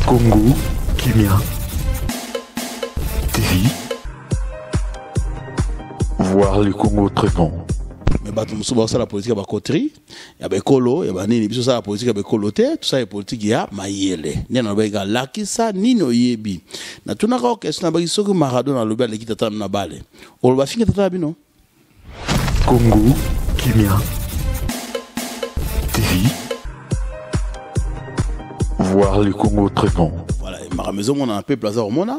Congo, Kimia, TV, voir le Congo très bon. Mais ça la politique à coterie, il y a des colos, il y a des ça la politique à coloté, tout ça est politique il y a maïele. Ni na bega lakisa ni no yebi. Na tuna ka question na bagi soko Maradona lo ba le kitata na bale. O lo ba finga tata bino. Congo, Kimia, TV, voir le Congo très bon. Voilà, ma maison on a un peuple à Mona,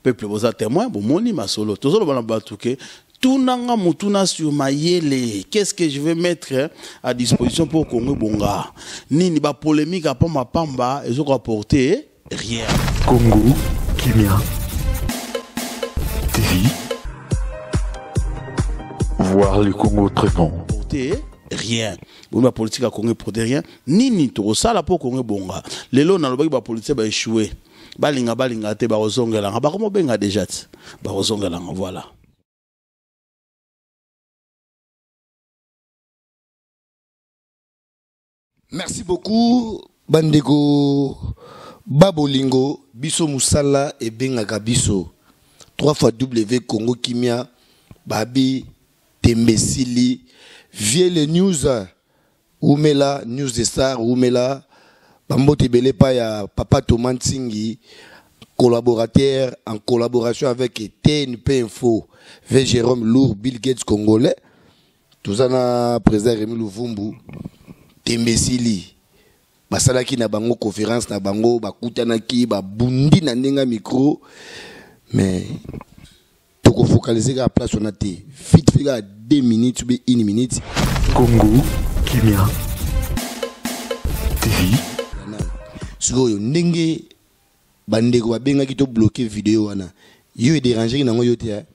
peuple vous a témoin, bon moni ma solo. Tout ça le ba touké. Tunanga mutuna sur mayele. Qu'est-ce que je vais mettre à disposition pour Congo Bonga? Nini ba polémique à ma pamba et je vais apporter rien. Congo, Kimia, TV, voir le Congo très bon. Apporter rien. Bon, la politique à Congo porter rien. Nini to ça là pour Congo Bonga. Les lots dans le bac ba politique ba échouer. Balinga te ba rozongela. Ba comment benga déjà. Ba rozongela voilà. Merci beaucoup, Bandego Babolingo, Biso Moussala et Bengaga Biso. 3 fois W Congo Kimia, Babi, Tembesili, Vielle News, Oumela, News des Stars, Oumela, Bambo Tebele Paya, Papa Tomantingi, collaborateur en collaboration avec TNP Info, V. Jérôme Lourd, Bill Gates Congolais, tout ça na président Rémi Louvumbu. Tembesili basalaki na bango conférence na bango bakutanaki babundi na ndenga micro mais toko focaliser la place on a té vite fait 2 minutes ou 1 minute. Congo, Kimia, TV, sikoyo ndenge bandeko babengaki to bloquer vidéo wana yo déranger nango yo te.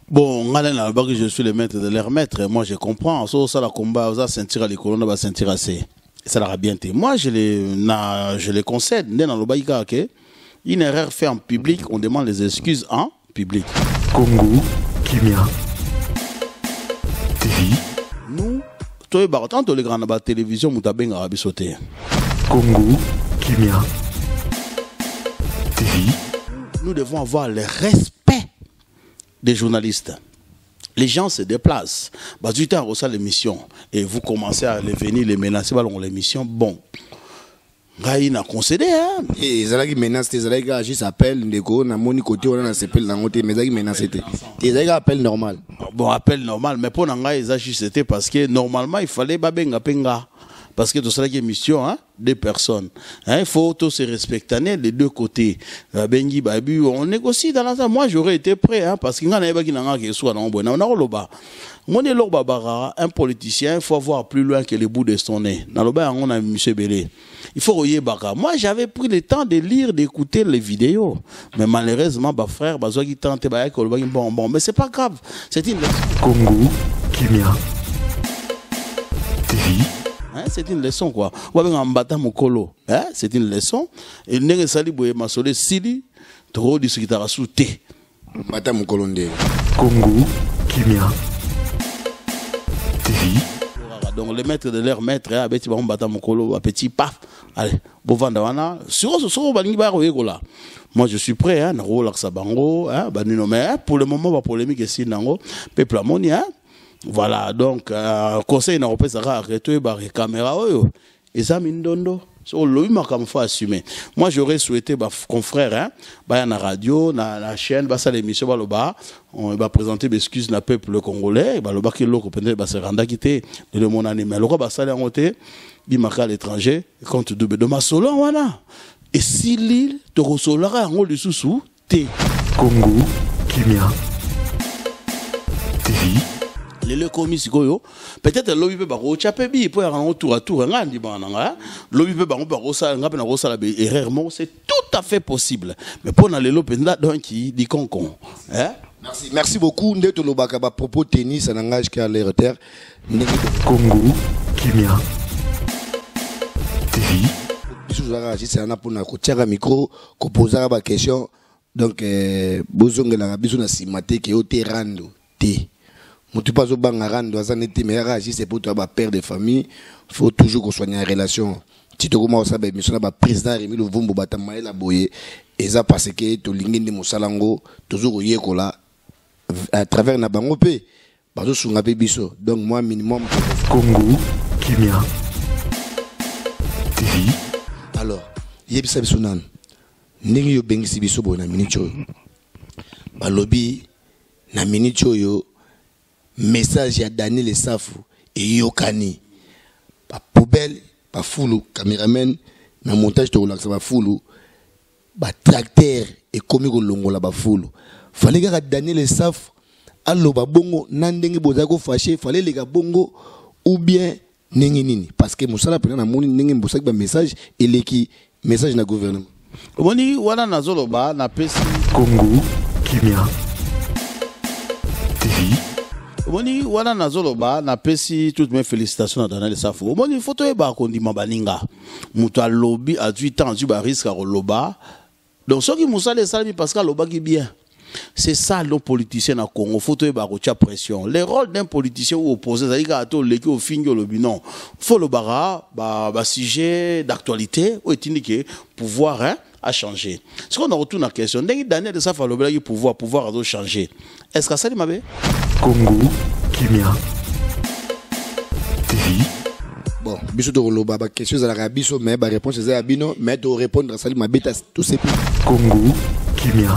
Bon, je suis le maître de leur maître. Moi, je comprends. Ça, la combat, ça sentir à l'école, on va sentir assez. Ça l'aura bien été. Moi, je les concède. Une erreur faite en public, on demande les excuses en public. Congo, Kimia, TV. Nous, tant que les grands la télévision, nous avons sauté. Congo, Kimia, TV. Nous devons avoir le respect des journalistes. Les gens se déplacent. Du temps, on l'émission. Et vous commencez à venir les menacer dans l'émission. Bon. Il a concédé. Et ils menacent, ils agissent, appellent, on a mon côté, on a s'appelle dans côté, mais ils menacent. Ils appellent normal. Bon, appel normal. Mais pour Nanga, ils agissent, c'était parce que normalement, il fallait babenga penga. Parce que tout ça, c'est une mission, hein, des personnes. Hein, il faut tous se respecter les deux côtés. Bengi, babu, on négocie dans la salle. Moi, j'aurais été prêt, hein, parce qu'il y a un qui soit dans un politicien, il faut voir plus loin que le bout de son nez. Dans le bas, on a M. Bélé. Il faut reyer Baka. Moi, j'avais pris le temps de lire, d'écouter les vidéos. Mais malheureusement, ma frère, qui tentait, bon, mais c'est pas grave. C'est une leçon. Congo, Kimia, TV. Hein, c'est une leçon quoi. Hein, c'est une leçon. Et n'est sali boye masole sili trop de ce qui t'a sauté. Mbata mukolo nde. Congo, Kimia, TV. Donc les maîtres de leur maître, abeti ba mbata mukolo, petit paf. Allez, bovanda wana. Sur balingi ba royekola. Moi je suis prêt hein, na relaxa bango, hein, banino mais pour le moment ba polémique ici nango, peuple amoni hein. Voilà, donc, conseil n'a pas arrêté par les caméras. Et ça, mindondo. Assumer. Moi, j'aurais souhaité, confrère, hein, à la radio, à la chaîne, à l'émission, on va présenter des excuses à peuple congolais, le bas qui peut-être se rendre quitter le monde animal. Le roi, ça, il marque à l'étranger, compte double de ma solo, voilà. Et si l'île te ressolara en haut du sous-sous, t'es. Congo, Kimia, TV. Les commis peut-être lobby peut baro chapebi pour un tour à tour ngandi bananga lobby peut baro ça ngapena rosa la erreur c'est tout à fait possible mais pour na lelo penda donc qui dit concon hein merci beaucoup ndeto lobaka ba propos tennis en langage qui a l'air terre Congo Kimia TV biso zara c'est un pour na ko tiaka micro ko poser ba question donc bozongela biso na simate ke o terando te. Tu pas au bangarando, c'est pour toi, père de famille. Il faut toujours qu'on soigne la relation. titokoma osaba émission na président Rémi Luvumbu batamaela boye eza parce que to lingindi musalango toujours yekola à travers na bango pe bazo sunga pe biso donc moi minimum Congo Kimia TV. alors yebisa biso nan ndenge yo bengisi biso boye na minute oyo balobi na minute oyo message ya Daniel Safu et yokani ba poubelle ba fulu cameraman na montage to relaxa ba fulu ba tracteur et komi ko longola ba fulu fallait que Daniel Safu allo ba bongo nandenge bozako fâché fallait les gars bongo ou bien ndenge nini parce que musala pena na moni ndenge mbosaki ba message eleki message na gouvernement Omoni wana nazoloba na pesi Congo Kimia TV. Omoni wana nazoloba na pesi toutes mes félicitations à Daniel Safu. Omoni photo e ba kondima baninga. Mutu a lobby à 8 ans du ba risque à loba. Donc ce qui moussa les salami parce que loba qui bien. C'est ça le politicien à Congo. Photo e ba kocha pression. Les rôles d'un politicien ou opposé, ça dit qu'à tout le qui au fin le binon. Faut le bara ba sujet d'actualité ou est indiqué pouvoir hein a changé. Ce qu'on a retourné à la question, Daniel Safu a le pouvoir a changer. Est-ce que ça dit ma bé? Congo Kimia TV. bon biso to loba ba question za la biso mais ba réponse za bino mais to répondre ça ma beta tout c'est Congo Kimia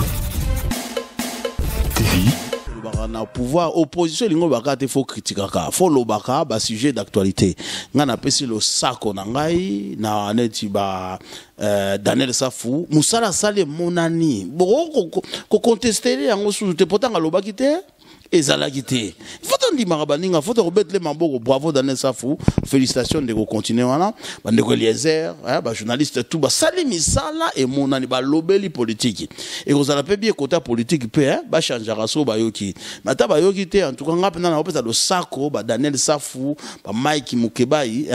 TV. Na pouvoir opposition lingo bakate faut critiquer ka faut lobaka ba sujet d'actualité ngana pesi lo sako na ngai na neti ba Daniel Safu musala sale monani boko ko contester yango sous te potanga lobaki te ezalaki te faut on dit marabaninga faut remettre les mamboko bravo Daniel Safu félicitations de continuer wana ba ndeko Eliezer ba journaliste tout ba sali misala et monani ba lobeli politique et vous allez pas bien côté politique pe ba changer raso ba yoki mata ba yoki te en tout cas ngapa na opesa lo sako ba Daniel Safu ba Mike Mukebai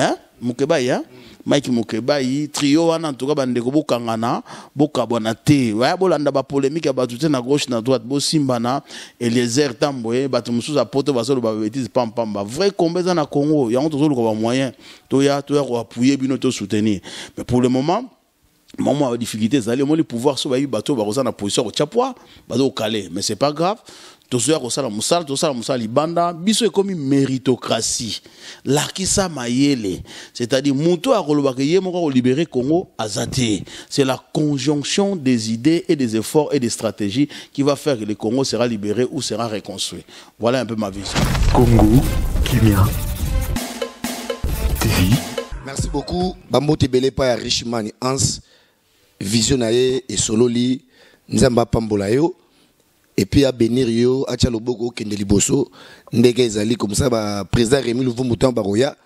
Mike Mukebai trio wana en tout cas bandeko bokangana bokabona te waya bolanda ba polémique ba tout na gauche na droite bo simbana Eliezer Tamboye batu mususu a poto basolo ba bêtise pam ba vrai combat na Congo ya on toujours ko ba moyen to ya ko appuyer bino to soutenir mais pour le moment maman a difficulté zali mo le pouvoir so ba yi bato ba roza na position ko chapwa bazo calé mais c'est pas grave tozoya kosala musala libanda biso ekomi méritocratie lakisa mayele c'est-à-dire muto akolobaka ye moko libérer Congo azate c'est la conjonction des idées et des efforts et des stratégies qui va faire que le Congo sera libéré ou sera reconstruit. Voilà un peu ma vision. Congo Kimia TV. merci beaucoup bambote belé pa ya Richman Hans visionnaire et sololi nzamba pambola yo et puis à bénir yo acha loboko kende liboso ndeke ezali comme ça ba président Rémi Luvumbu baroya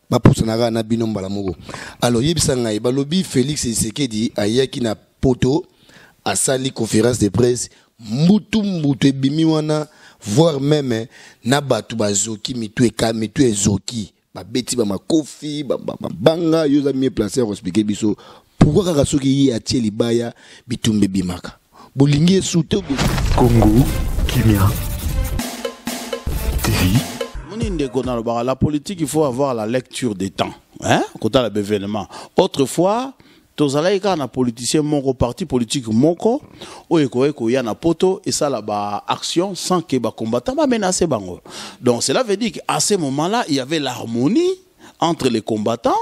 ba pousanaka na bino mbala moko alors yebisa ngai balobi Félix Tshisekedi ayaki na poto asali conférence de presse mutu ebimi wana voire même na batu bazoki mitu ezoki ba beti ba makofi ba banga yo za mieux placé à expliquer biso pourquoi kaka soki yi atie libaya bitumbe bimaka bolingi soute Congo Kimia TV. La politique, il faut avoir la lecture des temps. Hein? Quand on a l'événement. Autrefois, tous les politiciens mon parti politique moko il y a na poto et ça là action sans que ba combattant ba menacer bango. Donc cela veut dire qu'à ce moment-là, il y avait l'harmonie entre les combattants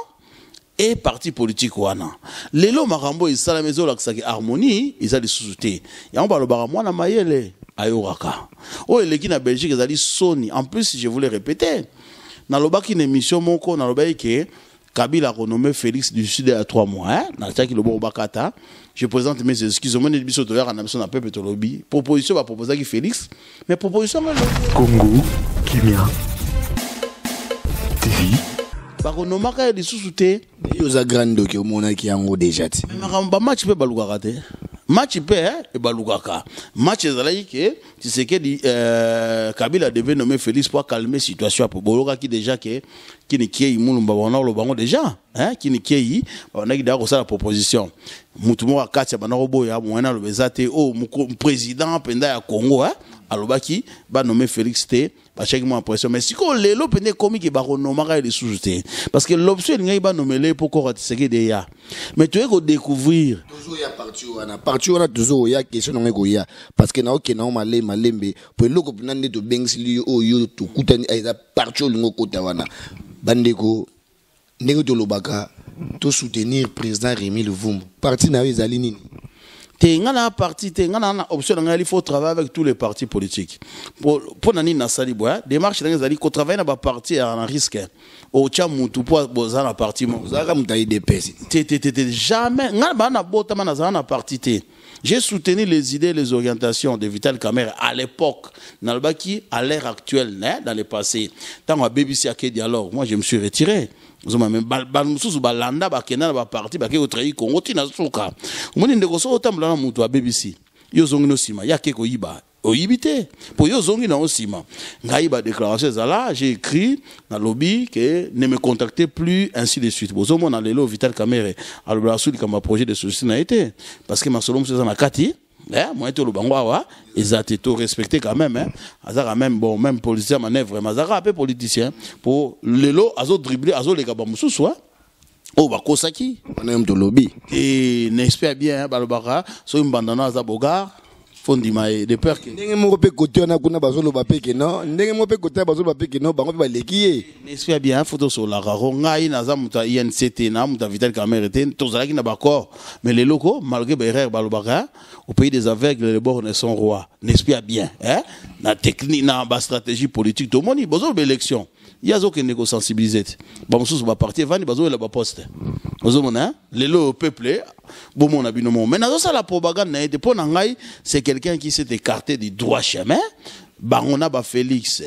et parti politique wana. Lelo marambo isala mezo la harmonie, ils a des sous-soutés. Ya on balobara mwana mayele ayoraka. Oh eleki na Belgique ezali Sony. En plus je voulais répéter. Na lobaki une émission moko na lobaki que Kabila a renommé Félix du Sud à 3 mois hein. Na taki lobo bakata. Je présente mes excuses au monde biso to ya na biso na peuple to lobby. Proposition va proposer qui Félix mais proposition Congo Kimia TV. bakonomaka des sous-soutés yoza grande qui au mona qui yango déjà ti mais match pe balukaka te match pe e balukaka match ezalaki que tu sais que Kabila devait nommer Félix pour calmer situation pour boloka qui déjà que qui ne kiei mulumba wana lo bango déjà hein qui ne kiei on a qui d'accord ça la proposition mutumo akati banako boya mwana lo bezate président penda ya Congo hein alobaki ba nommer Félix te bachaki moi pression mais siko lelo pene komi ki ba renomaka les sous-jetés parce que l'option ngai ba nommer pour ko ratiseke de ya mais tu es ko découvrir toujours ya parti wana toujours ya question ngo ya parce que na ok na malembe pour loko nande to bengsili yo to kutani aiza parti ngo kota wana bandeko ndenge to lobaka to soutenir président Rémi Luvumbu parti na ezali nini te ngana parti te ngana na option ngali faut travailler avec tous les partis politiques pour nani na sali boya démarche ngazali ko travailler na ba parti à risque au tia mutu pour boza na parti mo zaka mutai DPS te jamais ngana ba na botama na za na parti te. J'ai soutenu les idées et les orientations de Vital Kamerhe à l'époque, Nalbaki, à l'ère actuelle, dans le passé. Tant à BBC a dialogue, moi je me suis retiré. Même balanda bakena ba parti ba ke otrahi Congo tina suka. Moni ndeko so otambula na mutu a BBC. Yo zongi no sima ya ke ko yiba. Oyibité pour yo zongi na osima. Ngai ba déclaration là, j'ai écrit dans lobby que ne me contactez plus ainsi de suite. Bozo mon alelo Vital Kamerhe alobla suli comme projet de société n'a été parce que ma solom c'est na kati. Moi tout le bangwa ils ont été respectés quand même azara même bon même politicien manœuvre mazara un peu politicien pour lelo azo dribbler azo les gaba mususu oh ba kosaki on aime to lobby et n'espère bien balobara so mbandana azabogar fondima de peur que ndenge moko pe côté on a kuna bazolo ba pe que non ndenge moko pe côté bazolo ba pe que non bango pe ba lekiye n'espère bien photo sur la raro ngai na zamuta INCT na muta Vital Kamerhe tozalaki na bakor mais les locaux malgré berrer balobara au pays des aveugles les bords ne sont rois n'espère bien na technique na ba stratégie politique to moni bozo élection il y a aucune négo sensibiliser ba mususu ba parti vani bazo la ba poste bozo mona lelo peuple bon mon abinomo mais na ça la propagande na été pour ngai c'est quelqu'un qui s'est écarté du droit chemin bango na ba Félix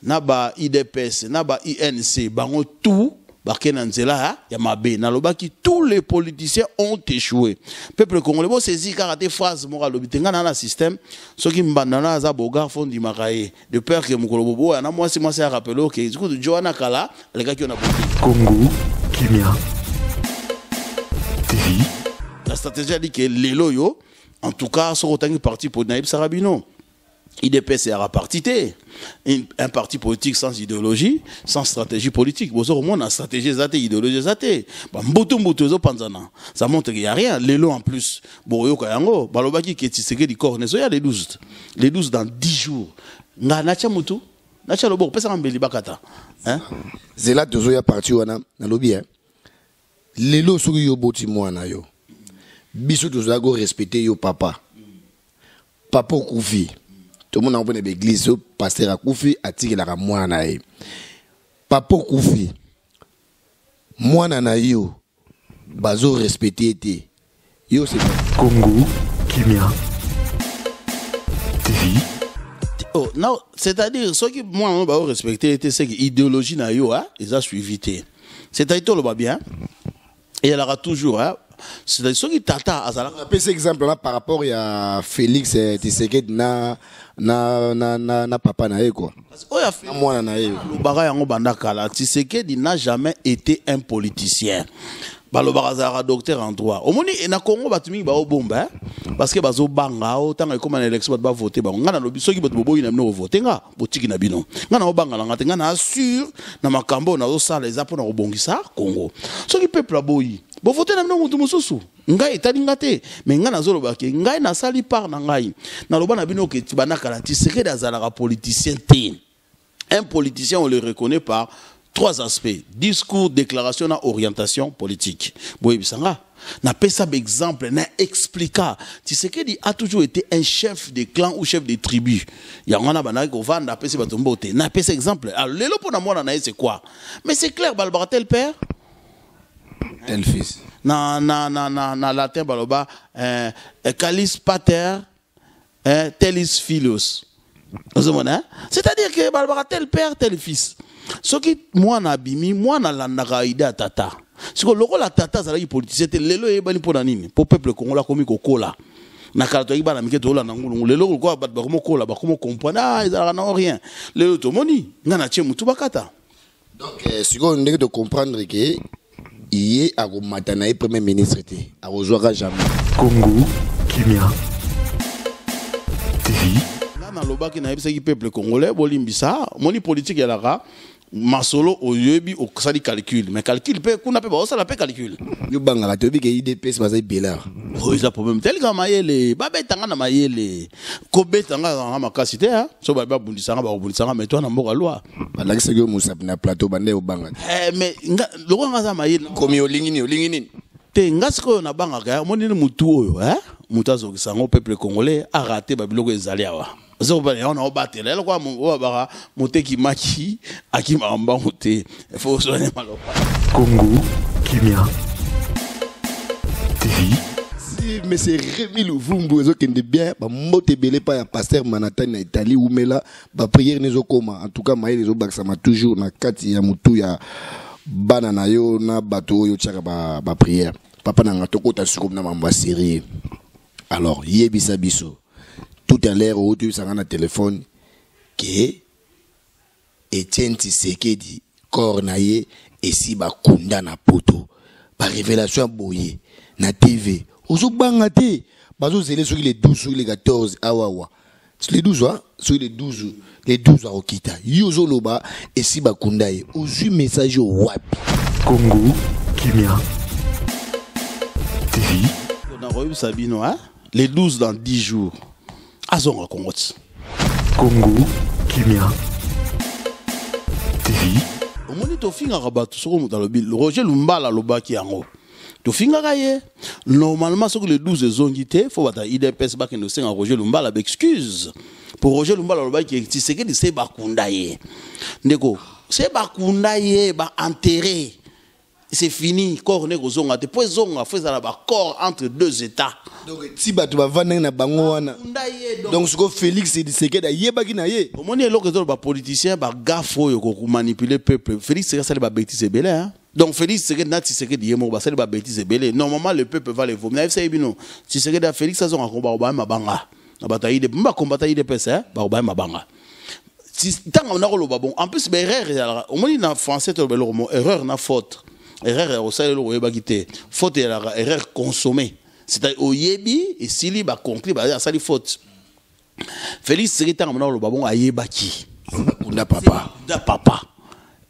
na ba IDPS na ba INC bango tout bakena nzela ya mabe na lobaki tous les politiciens ont échoué peuple congolais bo saisi karaté phrase moral lobitenga na système soki mbandana za bogar fondi makaye de peur que mukolo bobo na moi c'est rappelé que du coup de Johanna Kala les gars qui on a Congo Kimia TV. La stratégie a dit que les loyaux, en tout cas, sont autant de partis pour Naïb Sarabino. IDPS est à partité. Un parti politique sans idéologie, sans stratégie politique. Bon, au moins, on a stratégie zate, idéologie zate. Ça montre qu'il n'y a rien. Les lots en plus. Bon, yo kayango, balobaki qui est du corps, il y a les 12. Les 12 dans 10 jours. Nga nacha mutu. Nacha lobo, pesa mbeli bakata. Hein? Zela tozo ya parti wana, na lobi lelo soki yo boti mwana yo. Biso tozago respecter yo papa. Papa okufi. Tout le monde a une église, pasteur akufi atiki la mwana ye. Papa okufi. Mwana na yo bazo respecter te. Yo c'est Congo Kimia TV. Oh, non, c'est-à-dire, ceux qui, moi, on va respecter, c'est que l'idéologie na yo, ils ont suivi. C'est-à-dire, tout le va bien. Et elle aura toujours, c'est-à-dire, ceux qui tata, on appelle cet exemple là par rapport à Félix Tshisekedi na papa na ye quoi. Na mwana na ye. Lubara yango bandakala, Tshisekedi n'a jamais été un politicien. Balobara docteur en droit. Au moni na Congo batumi ba obomba parce que bazo banga autant comme une élection ba voter ba ngana lobi soki bato bobo ina no voter nga botiki na bino. Ngana obanga la ngata ngana assure na makambo na zo sala les apona obongisa Congo. Soki peuple aboyi bo voter na bino mutu mususu. Ngai etali ngate mais ngana zo lobaki ngai na sali par na ngai. Na loba na bino ke tibanaka la Tshisekedi azala politicien te. Un politicien on le reconnaît par trois aspects: discours, déclaration, orientation politique. Boye bisanga. N'a pas ça d'exemple, n'a expliqué. Tshisekedi a toujours été un chef de clan ou chef de tribu. Il y a un banane qui va n'a pas ça batombote. N'a pas cet exemple. Alors le pour moi c'est quoi? Mais c'est clair, balbara tel père, tel fils. Na latin baloba calis pater, telis filius. C'est-à-dire que balbara tel père, tel fils. Ce qui moi na bimi moi na landaka ida tata ce que loko la tata ça la politicien te lelo e bani pour nini pour peuple congolais komi kokola na kalato iba na miketo la ngulu lelo ko ba ko kola ba ko comprendre ils n'ont rien lelo to moni ngana tie mutu bakata donc ce qu'on doit de comprendre que il est à matana et premier ministre te a rejoindra jamais Congo Kimia TV. na lobaki na yebisa ki peuple congolais bolimbisa moni politique ya la masolo oyebi okosali calcul mais calcul pe kuna pe ba osala pe calcul yo bangaka tobi ke IDPS bazai belar oh isa problème tel ka mayele ba betanga na mayele ko betanga na makasi te ha so ba bundisanga ba bundisanga mais toi na mboka loi balakisa yo musapi na plateau bande yo banga mais loko nga za mayele komi olingini te ngasi ko na bangaka moni ni mutu oyo mutu azokisango peuple congolais a raté ba biloko ezali awa zo ba on a battu là quoi mon ba moteki maki akima mbango te il faut soigner malopa Congo Kimia TV. si mais c'est Rémi Louvumbu ezo kende bien ba mote belé pa ya pasteur Manhattan na Italie umela ba prière nezo koma en tout cas maïle ezo baksama toujours na kati ya mutu ya bana na yo na bato yo tchaka ba prière papa na ngatoko ta suko na mamba série alors yebisa biso tout à l'heure où tu as un téléphone qui Etienne Tshisekedi cornaye et si ba kunda na poto ba révélation boye na TV ozo bangate bazo zele sur les 12 sur les 14 awawa sur les 12 sur les 12 à okita yozo loba et si ba kundaye ozu message wapi Congo Kimia TV. on a revu Sabino les 12 dans 10 jours azonga Congo Congo Kimia TV. omoni tofinga rabatu soko dans le bil Roger Lumbala lobaki yango tofinga kaye normalement soko les 12 ezongi te faut bata IDPS ba kendo senga Roger Lumbala excuse pour Roger Lumbala lobaki Tshisekedi se bakunda ye ndeko se bakunda ye ba enterré c'est fini corps ne kozonga te po zonga faisala ba corps entre deux états donc si bato ba vanda na bango wana donc ce que Félix Tshisekedi ayebaki na ye omoni eloko zo ba politicien ba gafo yo ko manipuler peuple Félix Tshisekedi ba bêtise belé hein donc Félix Tshisekedi na Tshisekedi yemo ba sali ba bêtise belé normalement le peuple va les vomir na bino Tshisekedi a Félix azonga komba ba mabanga na bataille de mba combattre IDPS hein ba mabanga tant on a koloba bon en plus ba erreur omoni na français to belo mo erreur na faute erreur au salaire au yebagité faute erreur consommée c'est-à-dire au yebi et sili ba conclu ba sali faute Félix Tshisekedi on a le babon ayebaki kunda papa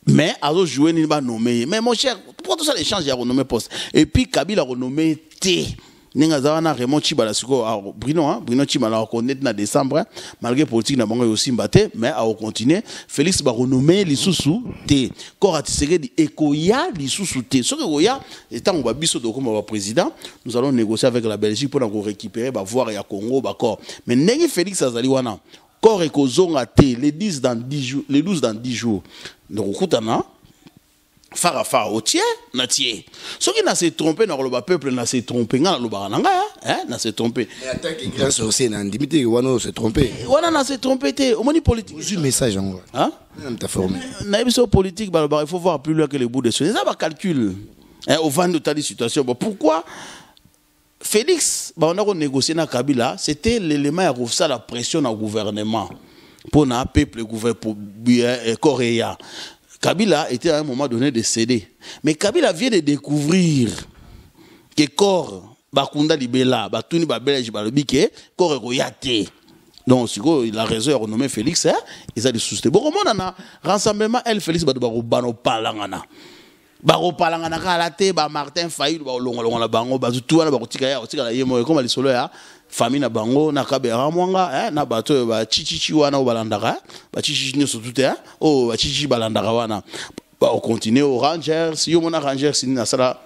mais azo jouer ni ba nommé mais mon cher pourquoi tout ça l'échange ya renommé poste et puis Kabila renommé T ninga zawana Raymond Chibala siko Bruno Chibala reconnaître na décembre malgré politique na bango aussi mbaté mais a continuer Félix ba renommé lisusu T Kora Tshisekedi ekoya lisusu T ce que oya étant on va biso de comme président nous allons négocier avec la Belgique pour nous récupérer ba voir ya Congo ba corps mais nengi Félix azali wana corps ekozonga T les 10 dans 10 jours les 12 dans 10 jours donc kutana Fara au tiers natie ceux qui n'a se trompé dans le peuple n'a se trompé dans le baranga hein n'a se trompé mais attaque grand sorcier n'a limité wano se trompé wana n'a se trompé te au moni politique j'ai un message en gros hein même ta formé na émission politique il faut voir plus loin que les bouts de choses ça va calcul hein au vent de telle situation pourquoi Félix on a négocié na Kabila c'était l'élément à refaire la pression au gouvernement pour na peuple gouvernement pour Coréa Kabila était à un moment donné de céder. Mais Kabila vient de découvrir que corps bakunda libela, batuni ba belge ba lobike, corps royate. Donc il a raison de renommer Félix hein, ils a des soucis. Bon comment on a rassemblement elle Félix ba bano palangana. Ba palangana kala te ba Martin Fayulu ba longo la bango ba tout wana ba kotika ya kotika yemo comme les solo ya famille na bango na kabera mwanga hein na bato ba chichichi wana obalandaka ba chichichi ne surtout hein oh ba chichichi balandaka wana ba on continue au Rangers yo mona Rangers ni na sala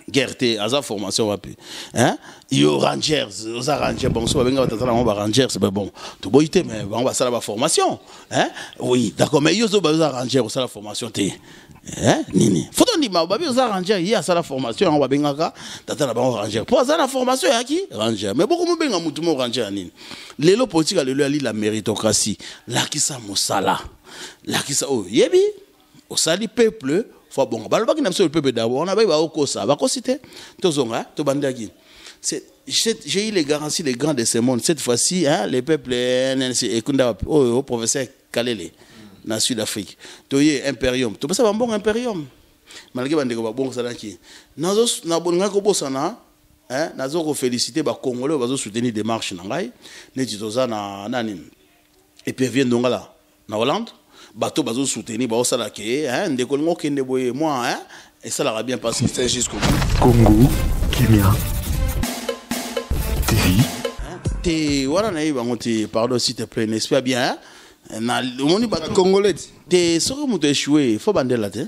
guerre aza formation wapi hein yo Rangers oza Rangers bon so benga batata na ba Rangers c'est bon to boyite mais on va sala ba formation hein oui d'accord mais yo zo ba Rangers o sala formation te hein nini faut on dit ma babi oza Rangers il y a sala formation on va benga ka tata na ba Rangers pour ça la formation ya ki Rangers mais beaucoup mo benga mutu mo Rangers nini lelo politique lelo ali la méritocratie la kisa mosala la kisa oh yebi au sali peuple faut bon balobaki na le peuple d'abord on a ba okosa ba kosite tozonga to bandaki j'ai eu les garanties des grands de ce monde cette fois-ci hein les peuples ekunda oh professeur Kalele na Sud-Afrique toye imperium to pesa ba bon imperium malgré bandeko ba bon salaki nazo na bonga ko bosana hein nazo ko féliciter ba congolais bazo soutenir démarche na ngai neti toza na nani et puis vient donc là na Hollande bateau bazo soutenir ba osala ke hein ndeko ngo kende boye moi hein et ça l'a bien passé c'est jusqu'au bout. Congo Kimia TV te voilà na yiba ngoti pardon s'il te plaît n'est-ce pas bien hein na moni bateau congolais te soko muto échoué faut bandela te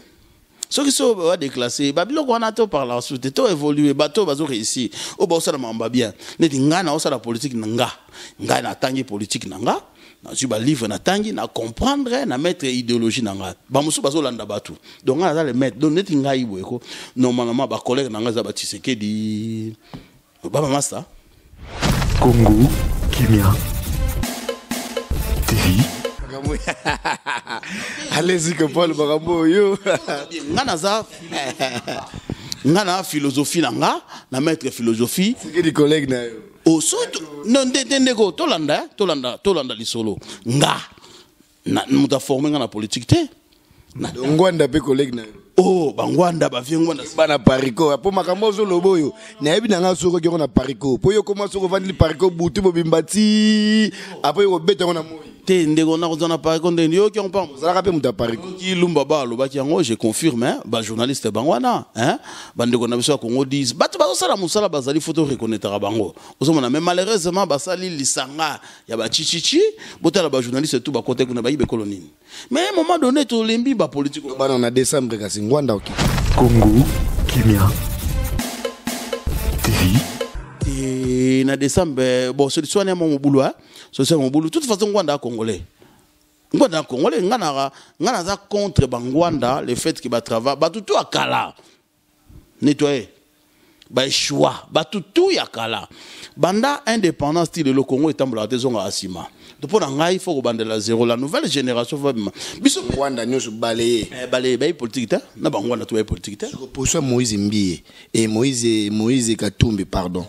ceux qui sont déclassés babilo ko na to par la suite to évoluer bateau bazo réussir o ba osala mamba bien neti ngana osala politique nga na tangi politique nga na suba livre na tangi na comprendre na mettre idéologie nanga ba musu bazo landa batu donc on a les mettre donc neti ngai boyeko normalement ba collègue nanga za ba Tshisekedi baba master Congo Kimia TV allez-y que Paul Barambo yo ngana philosophie nanga na mettre philosophie c'est que des collègues na yo au surtout non ndeko tolanda lisolo nga na muta former ngana politique te na ngwanda pe collègue na yo oh bangwanda ba ngwanda bana pariko po makambo zo loboyo na yebi na nga soko ki na pariko po yo comment soko vandi pariko butu bo bimbati après yo beta na moi te ndeko na kozana pariko ndeni yo ki on parle za ka pe muta pariko ki lumba ba lo ba ki yango je confirme hein ba journaliste bangwana hein bandeko na biso Congo 10 batu ba sala musala bazali photo reconnaître bango ozomona mais malheureusement basali lisanga ya ba chichichi botala ba journaliste tout ba côté kuna ba yibe kolonine mais à un moment donné to lembi ba politique bana na décembre kasi ngwanda oki Congo Kimia TV et na décembre bon solution à mon boulot hein solution mon boulot de toute façon ngwanda congolais ngana za contre bangwanda le fait que ba travail ba tout à kala nettoyer ba choix ba tout ya kala banda indépendance style le Congo etambola te zonga asima depuis ngai il faut que bande la zéro la nouvelle génération va biso ngwanda nyoso balayer balayer ba politique ta na bangwanda to ba politique ta pour ça Moïse Mbie et Moïse Katumbi pardon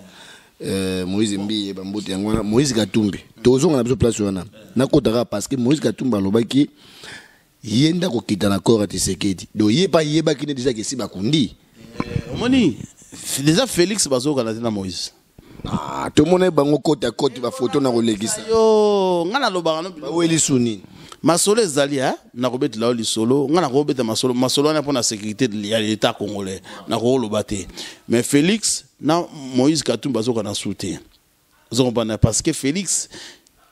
Moïse Mbie bambote ngwana Moïse Katumbi tozonga na biso place wana na kotaka parce que Moïse Katumbi alobaki yenda ko kita na kora Tshisekedi do yeba ki ne déjà que si bakundi omoni déjà Félix bazoka na Moïse ah tout le monde bango côte à côte ba photo na kolekisa yo ngana lobaka no ba weli suni masolo ezali hein na kobeta la lisolo ngana kobeta masolo na pour la sécurité de l'état congolais na ko lobate mais Félix na Moïse Katumbi bazoka na souté zomba parce que Félix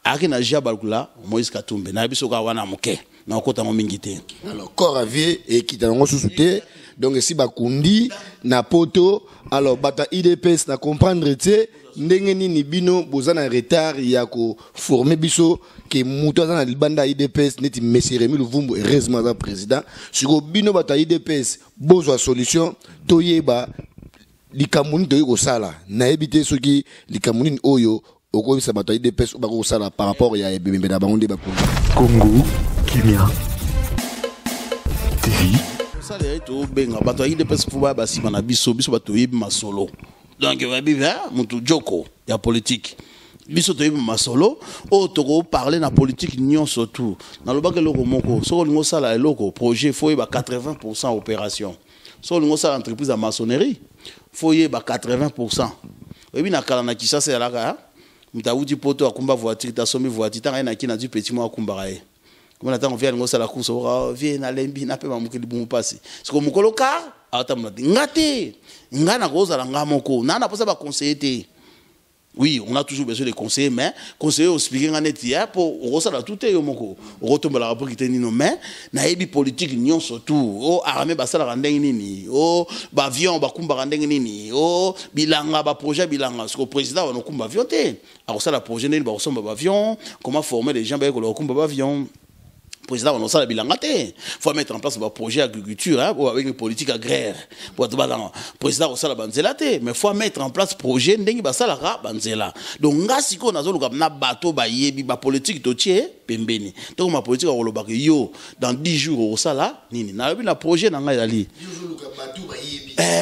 akina jabalkula Moïse Katumbi na biso ka wana moke na kota mo mingité alors corps à vie et qui dans souté donc si bakundi na poto alors bata IDPS na comprendre tu ndenge nini bino bozana retard ya ko former biso ke muto na libanda IDPS neti monsieur Rémi Luvumbu heureusement za président siko bino bata IDPS bozwa solution toyeba likamuni to yiko sala na ebité soki likamuni oyo okobisa bata IDPS ba ko sala par rapport ya ebembe na bango nde bakundi Congo Kimia TV ça les to benga bato IDPS fuba basima na biso bato yebi masolo donc va vivre mutu joko ya politique biso to yebi masolo o to parler na politique nyon surtout na lobaka loko moko so lingo sala eloko projet faut yeba 80% opération so lingo sala entreprise à maçonnerie faut yeba 80% ebi na kala na Kinshasa yalaka mutauti poto akumba voiture ta somi voiture tanga na kina du petit mo akumba kae comment attend on vient ngo sala course vient na lembi na pe mamukeli bumu passe c'est comme mukolo car atamna ngate ngana koza la ngamoko na posa ba conseiller oui on a toujours besoin de conseillers mais conseiller au speaking en eti pour rosala tout yo moko retomber la rapport qui teni no mais na yebi politique nyon surtout o armée basala randeng nini o ba avion ba kumba randeng nini o bilanga ba projet bilanga parce que président va no kumba avion te a rosala projet nini ba resomba ba avion comment former les gens ba ko kumba ba avion président on a bilanga te faut mettre en place un projet agriculture hein avec une politique agraire pour être balan président on a banzela te mais faut mettre en place projet ndengi basala ra banzela donc ngasi ko nazo luka na bateau ba yebi ba politique to tie pembeni donc ma politique ko lobaka yo dans 10 jours au sala nini na bi na projet na ngai ali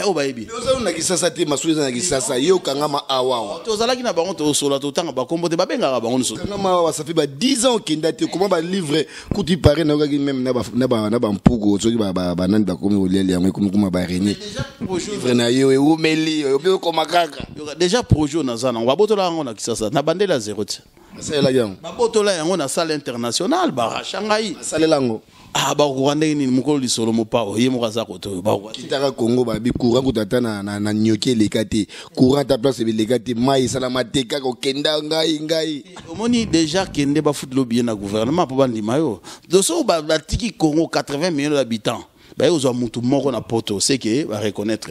o ba yebi ozo na kisasa te masuza na kisasa yo kangama awawa to zalaki na bango to sola to tanga ba kombo te ba benga ba bango so kangama awawa ça fait ba 10 ans kenda te comment ba livre kuti paré na okaki même na ba mpugo soki ba nani ba komi oliali yango kuma ba régner livre na yo e umeli yo pe ko makaka déjà projet na zana on va botola ngo na kisasa na bandela 0 C'est la gamme. Babotola yango na salle internationale ba Shanghai. C'est lango. Ah ba Rwanda ni mukolo li solo mopao ye mokaza koto ba Kitaka Congo ba bi courant kutata na nyoke lekati. Courant ta place be lekati mai sala mateka ko kenda ngai. Omoni déjà kende ba foot lobby na gouvernement po bandi mayo. Doso ba tiki Congo 80 millions d'habitants. Ba yo zo mutu moko na poto c'est que va reconnaître.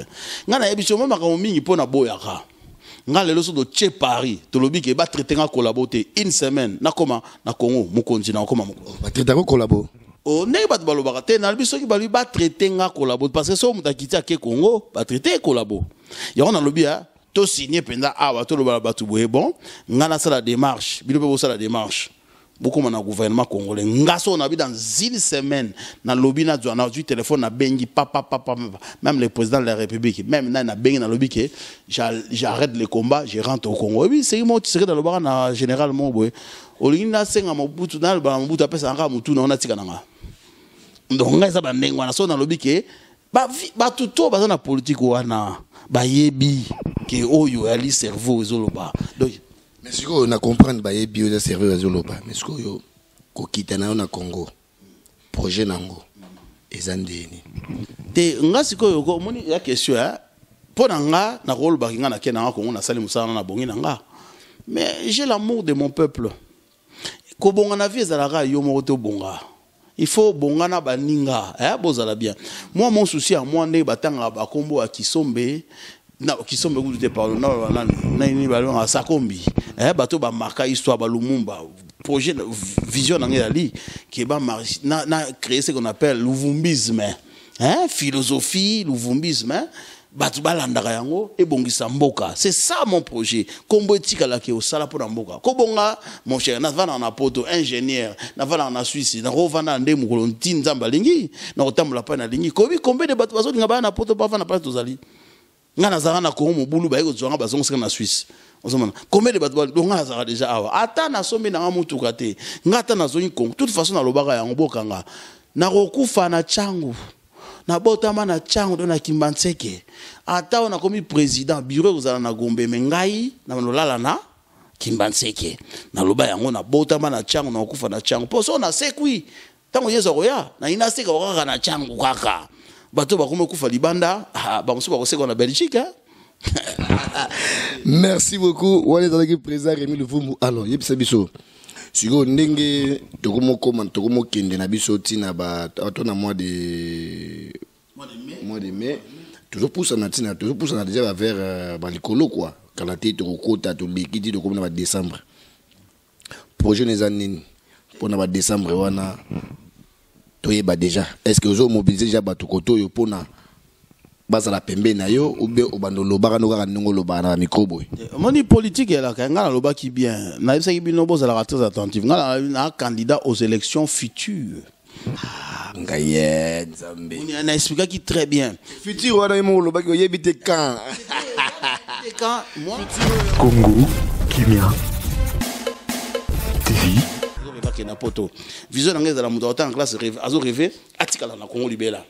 Ngana yebiso mama ka mingi po na boyaka. Nga lelo so do tche Paris to lobi ke ba traiter nga collaborer une semaine na koma na Congo mu continent koma mu. Ba traiter nga collaborer. O ne ba balobaka te na biso ki ba lui ba traiter nga collaborer parce que so mu takiti ke Congo ba traiter collaborer. Ya on a lobi a to signer penda awa to loba ba tu boye bon nga na sala démarche bilo pe sala démarche. Beaucoup mon gouvernement congolais ngaso on a vu dans une semaine na lobby na du téléphone na bengi papa même le président de la République même na bengi na lobby que j'arrête le combat je rentre au Congo oui c'est moi tu serais dans le bar na généralement boy olina senga mobutu na ba mobutu apesa nga mutu na ona tika nanga donc ngaisa ba ndengo na so na lobby que ba tuto ba na politique wana ba yebi que oyo ali cerveau ezoloba donc mais si on a comprendre ba yebi o serveur ezoloba mais si yo ko kitana na Congo projet nango ezandeni te nga sikoyo ko moni ya question hein pona nga na rôle ba nga na kena Congo na sali musana na bongi nanga mais j'ai l'amour de mon peuple ko bonga na vie ezalaka yo mo to bonga il faut bonga na baninga bozala bien moi mon souci à moi ne batanga ba kombo a Kisombe na Kisombe ku te parle na ni ba longa Sakombi bato ba marka histoire ba Lumumba projet vision ngeli qui ba na créer ce qu'on appelle l'ouvumbisme philosophie l'ouvumbisme bato balandaka yango ebongisa mboka c'est ça mon projet kombo etikala ke osala pour mboka ko bonga mon cher na vana na poto ingénieur na vana na Suisse na rovana nde mukolo ntinzamba lingi na otambola pa na lingi kobi kombe de bato bazolinga ba na poto pa vana pa tozali ngana zara na Congo mobulu ba ekozonga bazonga na Suisse ozomana combien de bato donga zara déjà awa ata na sombi na mutuka te ngata na zoni Congo toute façon na lobaka yango bokanga na kokufa na changu na botama na changu na Kimbanseke ata on a komi président bureau ozala na Gombe mengai na lolala na Kimbanseke na loba yango na botama na changu na kokufa na changu poso na sekwi tango yezo koya na inaseka wakaka na changu kaka bato bakome kufa libanda ba musu ba koseka na Belgique Merci beaucoup. Wale dans l'équipe président Rémi Luvumbu. Alors, yebisa biso. Sigo ndenge tokomo comment tokomo kende na biso tina ba atona mois de mai. Toujours pousse na tina, toujours pousse na déjà vers ba likolo quoi. Kalate to kota to bikiti to komona ba décembre. Projet les années pour na ba décembre wana toyeba déjà. Est-ce que vous mobilisez déjà ba to koto yo pona basa la pembe na yo ou bien obando lobaka no ka ndongo loba na mikobo moni politique ya la kanga loba ki bien na bisa ki bino boza la très attentif ngala na candidat aux élections futures ngaye nzambe on a expliqué qui très bien futur wana mo loba ki yebite quand moi Congo Kimia TV qui na poto vision ngeza la muto en classe rêve azo rêver atikala na Congo libela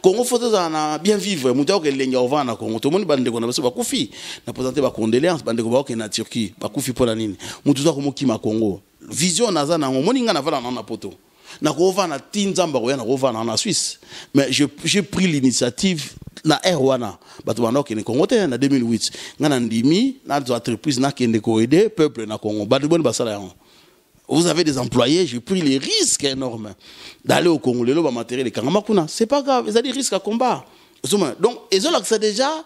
Congo faut na bien vivre muto ke lenga ova na Congo to moni bande ko na baso bakufi na présenter ba condoléances bande ko ba ke na Turquie bakufi pour la nini muto za ko mokima Congo vision naza na moni nga na vala na poto na ko ova na tinzamba ko ya na ko ova na Suisse mais j'ai pris l'initiative na Erwana bato banda ko ne Congo te na 2008 nga na ndimi na entreprise na kende ko aider peuple na Congo ba bon basala yango. Vous avez des employés, j'ai pris les risques énormes d'aller au Congo, le matériel de Kangamakuna. C'est pas grave, ils ont des risques à combat. Donc, ils ont accès déjà,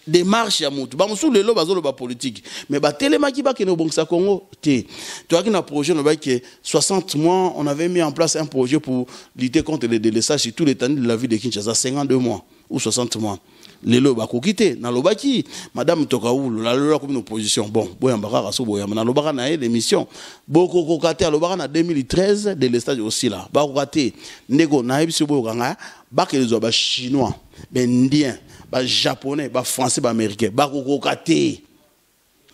des marches à Moutou. Bah, sous le loba politique. Mais bah, télémaki ba kene bon sa Congo. Tu vois qu'il y a un projet, on a que 60 mois, on avait mis en place un projet pour lutter contre les délaissages sur tout l'étendue de la vie de Kinshasa, 52 mois ou 60 mois. Les loba kokité na lobaki madame Tokaoulou la lola comme une opposition bon boyambaka raso boyamba na lobaka na émission boko kokate lobaka na 2013 de l'estage aussi là ba kokate ndeko na ebiso boyanga ba ke les ba chinois ba indien ba japonais ba français ba américain ba kokate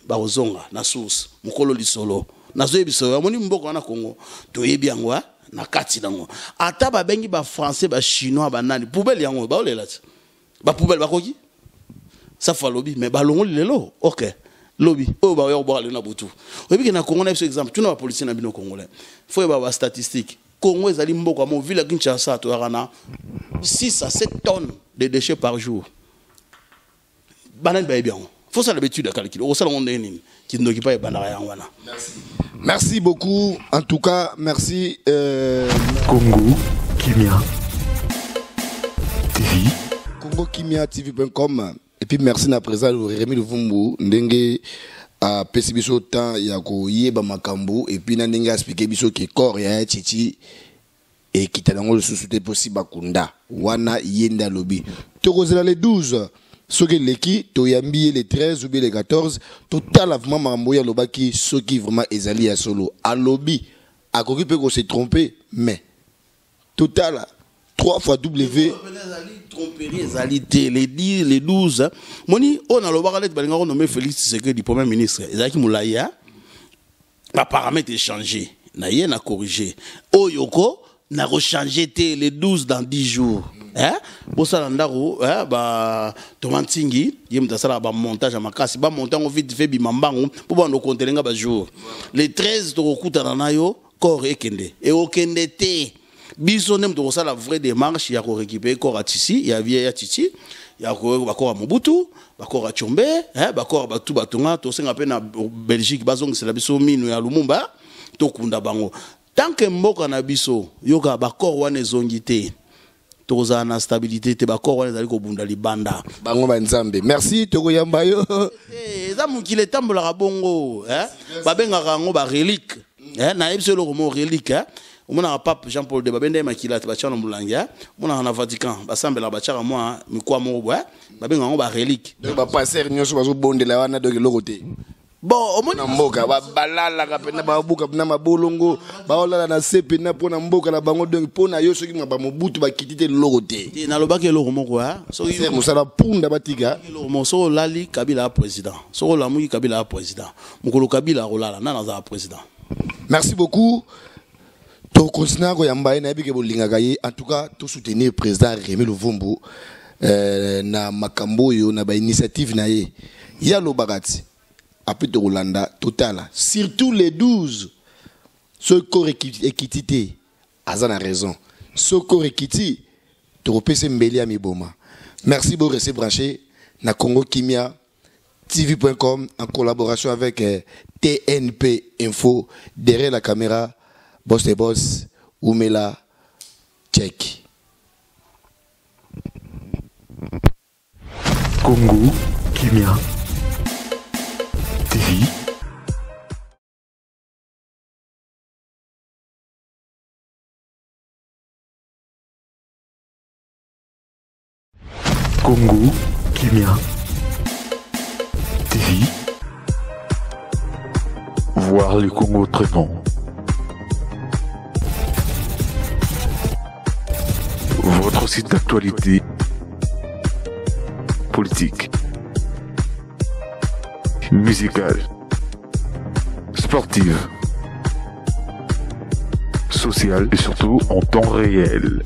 ba ozonga na source mukolo lisolo na zo ebiso amoni mboko na Congo to yebi yango na kati nango ata ba bengi ba français ba chinois ba nani poubelle yango ba olela ba poubelle ba koki ça fa lobby mais ba longo lelo OK lobby oh ba yo boire le na butu oyebi ke na Congo na exemple tu na police na bino congolais faut ba statistique Congo ezali mboka mo ville Kinshasa to rana 6 à 7 tonnes de déchets par jour banan ba bien faut ça l'habitude à calculer au salon nini qui ne pas banara yanwana merci beaucoup en tout cas merci Congo Kimia TV Congo Kimia TV.com et puis merci na présent Rémi Luvumbu ndenge a pesi biso temps ya ko yeba makambo et puis na ndenge expliquer biso ke corps ya Titi et kitanango le sous-souté possible bakunda wana yenda lobby tokozela le 12 soki leki toyambi le 13 ou bien le 14 total vraiment mambo ya lobaki soki vraiment ezali ya solo a lobby akoki pe ko se tromper mais total 3 fois W tromperie ezalité les 10 les 12 moni on a le baralet balinga on nommé Félix Tshisekedi du premier ministre ezaki moulaya ba paramètres changé na yé na corriger oyoko na rechanger les 12 dans 10 jours hein bosala ndako hein ba tomantingi yemta sala ba montage makasi ba montant vite fait bimambango pour ba no kontelenga ba jour les 13 to kokutana nayo corps ekende et okende te biso nem to sala vraie démarche ya ko récupérer corps à Titi ya vieille ya Titi ya ko ba corps à Mobutu ba corps à Tshombe hein ba corps ba tout batonga to senga pe na Belgique bazong c'est la biso minu ya Lumumba to kunda bango tant que mboka na biso yoka ba corps wana ezongi te toza na stabilité te ba corps wana zali ko bunda libanda bango ba nzambe merci toko yamba yo eza mukile tambola bongo hein ba benga ngo ba relique hein na ebso lo mo relique hein mona pape Jean-Paul de babende makila te bachana mulangia mona na Vatican basambela bachaka moi mikwa mo bwa babenga ngo ba relique ba passer nyoso bazo bondela wana doki lokote bon omona mboka ba balala ka pena ba buka na mabolongo ba olala na sepe na pona mboka la bango donc pona yo soki ba mobutu ba kitite lokote na lobaki lo moko ha soki musala punda batika lo moso lali Kabila président so la muyi Kabila président mukolo Kabila rolala na za président merci beaucoup. To continue ko yamba na bike bolinga kaye en tout cas to soutenir président Rémi Luvumbu na makambo yo na ba initiative na ye ya lo bagati après to Rolanda total surtout les 12 ce corps équité azana raison ce corps équité to repese mbeli ya miboma merci beaucoup rester branché na Congo Kimia TV.com en collaboration avec TNP Info derrière la caméra. Boss et boss, Oumela, check. Congo Kimia TV Congo Kimia TV voir le Congo autrement. Votre site d'actualité politique, musicale, sportive, sociale et surtout en temps réel.